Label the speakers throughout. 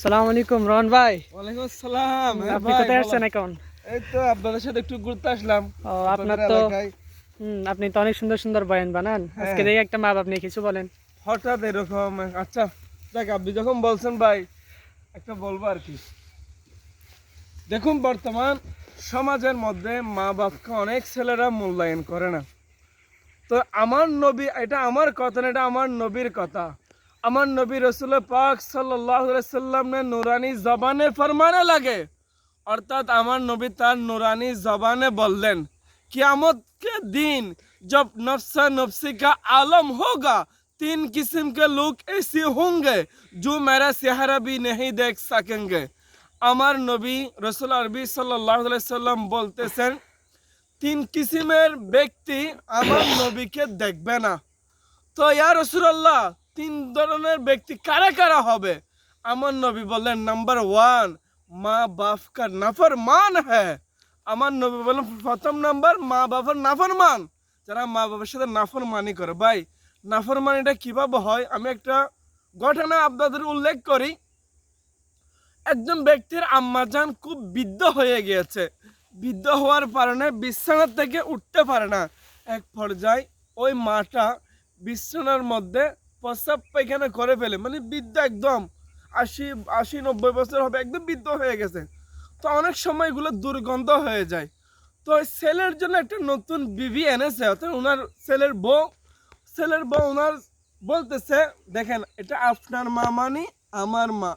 Speaker 1: আসসালামু আলাইকুম রহন ভাই।
Speaker 2: ওয়ালাইকুম আসসালাম।
Speaker 1: আপনি কোথায় আসছেন এখন?
Speaker 2: এই তো আপনাদের সাথে একটু ঘুরতে আসলাম
Speaker 1: ও আপনার
Speaker 2: আপনাদের
Speaker 1: তো
Speaker 2: এলাকায়।
Speaker 1: আপনি তো অনেক সুন্দর সুন্দর বয়ান বানান। আজকে
Speaker 2: হ্যাঁ,
Speaker 1: দেখি একটা মা বাপ নিয়ে কিছু বলেন।
Speaker 2: হঠাৎ এরকম। আচ্ছা, দেখ আপনি যখন বলছেন ভাই একটা বলবো আর কি। দেখুন, বর্তমান সমাজের মধ্যে মা বাপকে অনেক ছেলেরা মূল্যায়ন করে না। তো আমার নবী, এটা আমার কথা না, এটা আমার নবীর কথা। আমার নবী রসুল পাক সাল্লাল্লাহু আলাইহি সাল্লাম ने নুরানি জবানে ফরমানে লাগে, অর্থাৎ আমার নবী তার নুরানি জবানে বললেন, कियामत के दिन जब नफ्सा नफ्सी का आलम होगा, तीन किस्म के लोग ऐसे होंगे जो मेरा चेहरा भी नहीं देख सकेंगे। আমার নবী রসুল আরবি সাল্লাল্লাহু আলাইহি সাল্লাম বলতেছেন, তিন কিসিমের ব্যক্তি আমার নবীকে দেখবে না। তো ইয়া রাসূলুল্লাহ, তিন ধরনের ব্যক্তি কারা কারা হবে? আমার নবী বললেন, নাম্বার ওয়ান, মা বাপ কা নাফরমান হ্যাঁ। আমার নবী বললেন প্রথম নাম্বার, মা বাবার নাফরমান, যারা মা বাবার সাথে নাফরমানি করে। ভাই, নাফরমানিটা কিভাবে হয় আমি একটা ঘটনা আপনাদের উল্লেখ করি। একজন ব্যক্তির আম্মাজান খুব বৃদ্ধ হয়ে গিয়েছে। বৃদ্ধ হওয়ার কারণে বিছানা থেকে উঠতে পারে না। এক পর্যায়ে ওই মাটা বিছানার মধ্যে প্রস্রাব পায়খানা করে ফেলে, মানে বৃদ্ধ একদম ৮০ ৮০ ৯০ বছর হবে, একদম বৃদ্ধ হয়ে গেছে। তো অনেক সময় এগুলো দুর্গন্ধ হয়ে যায়। তো ওই ছেলের জন্য একটা নতুন বিবি এনেছে, অর্থাৎ ওনার ছেলের বউ ওনার বলতেছে, দেখেন এটা আপনার মা মানে আমার মা,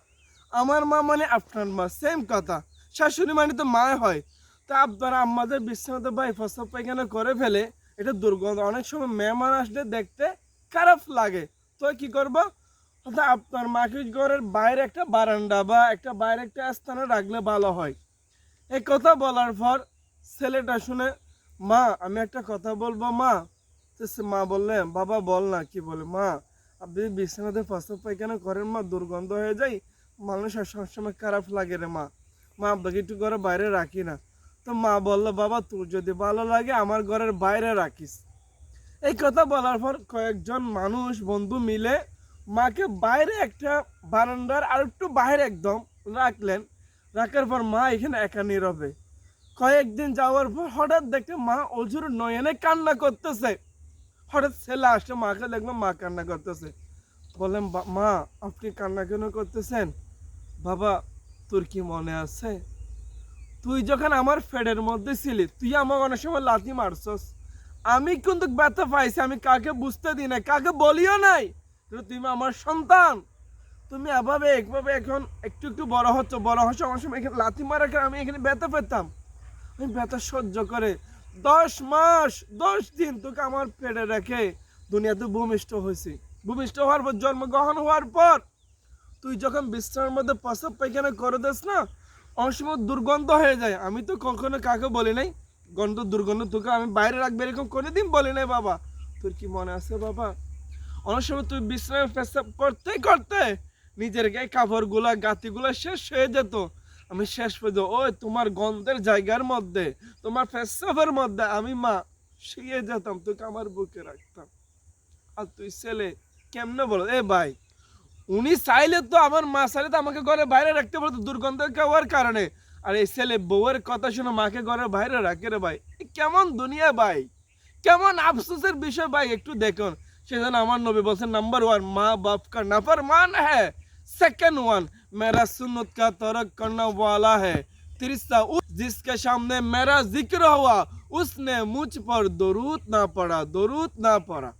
Speaker 2: আমার মা মানে আপনার মা, সেম কথা। শাশুড়ি মানে তো মা হয়। তা আপনারা আমাদের বিছানাতে ভাই প্রস্রাব পায়খানা করে ফেলে, এটা দুর্গন্ধ, অনেক সময় মেহমান আসলে দেখতে খারাপ লাগে। তো কি করবো, অর্থাৎ আপনার মাকে ঘরের বাইরে একটা বারান্দা বা একটা বাইরে একটা স্থানে রাখলে ভালো হয়। এই কথা বলার পর ছেলেটা শুনে, মা আমি একটা কথা বলবো মা। তো মা বললে, বাবা বল না। কি বলে? মা আপনি বিছানাতে প্রস্রাব পায়খানা করেন মা, দুর্গন্ধ হয়ে যায়, মানুষের সবসময় খারাপ লাগে রে মা, মা আপনাকে একটু ঘরের বাইরে রাখি না। তো মা বললো, বাবা তোর যদি ভালো লাগে আমার ঘরের বাইরে রাখিস। এই কথা বলার পর কয়েকজন মানুষ বন্ধু মিলে মাকে বাইরে একটা বারান্দার আর একটু বাইরে একদম রাখলেন। রাখার পর মা এখানে একা নীরবে। কয়েকদিন যাওয়ার পর হঠাৎ দেখে মা অজুর নয়নে কান্না করতেছে। হঠাৎ ছেলে আসে, মাকে দেখলো মা কান্না করতেছে। বললেন, মা আপনি কান্না কেন করতেছেন? বাবা তোর কি মনে আছে, তুই যখন আমার ফেডের মধ্যে ছিলি তুই আমাকে অনেক সময় লাথি মারছস, আমি কিন্তু ব্যথা পাইছি, আমি কাকে বুঝতে দিই নাই, কাকে বলিও নাই, কিন্তু তুমি আমার সন্তান। তুমি একভাবে এখন একটু একটু বড় হচ্ছে আমার সময় এখানে লাথি মারার কারণে আমি এখানে ব্যথা পেতাম। আমি ব্যথা সহ্য করে 10 মাস 10 দিন তোকে আমার পেটে রেখে দুনিয়াতে ভূমিষ্ঠ হয়েছি। ভূমিষ্ঠ হওয়ার পর, জন্মগ্রহণ হওয়ার পর তুই যখন বিছানার মধ্যে প্রস্রাব পায়খানা করে দিস না, অনেক সময় দুর্গন্ধ হয়ে যায়। আমি তো কখনো কাকে বলি নাই দুর্গন্ধ তোকে আমি বাইরে রাখবো, এরকম কোনোদিন বলি নাই বাবা। তোর কি মনে আছে বাবা, অনেক সময় তুই বিছানায় পেশাব করতে করতে নিজের গায়ে কাপড়গুলা গাতিগুলা শেষ হয়ে যেত, আমি শেষ পর্যন্ত ওই তোমার গন্ধের জায়গার মধ্যে, তোমার পেশাবের মধ্যে আমি মা শুয়ে যেতাম, তোকে আমার বুকে রাখতাম। আর তুই ছেলে কেমনে বলো? এ ভাই, উনি চাইলে তো, আমার মা চাইলে তো আমাকে ঘরে বাইরে রাখতে পারতো দুর্গন্ধ খাওয়ার কারণে। আর এই ছেলে বউয়ের কথা শুনে মাকে ঘরে বাইরে রাখে রে ভাই, কেমন দুনিয়া ভাই, কেমন আফসোসের বিষয় ভাই, একটু দেখুন। সেজন্য আমার নবী বলছেন, নাম্বার ওয়ান, মা বাপ কা নাফরমান है। सेकंड वन, मेरा सुन्नत का तरक करने वाला है। तीसरा, उस जिसके सामने मेरा जिक्र हुआ उसने मुझ पर दरूद ना पढ़ा।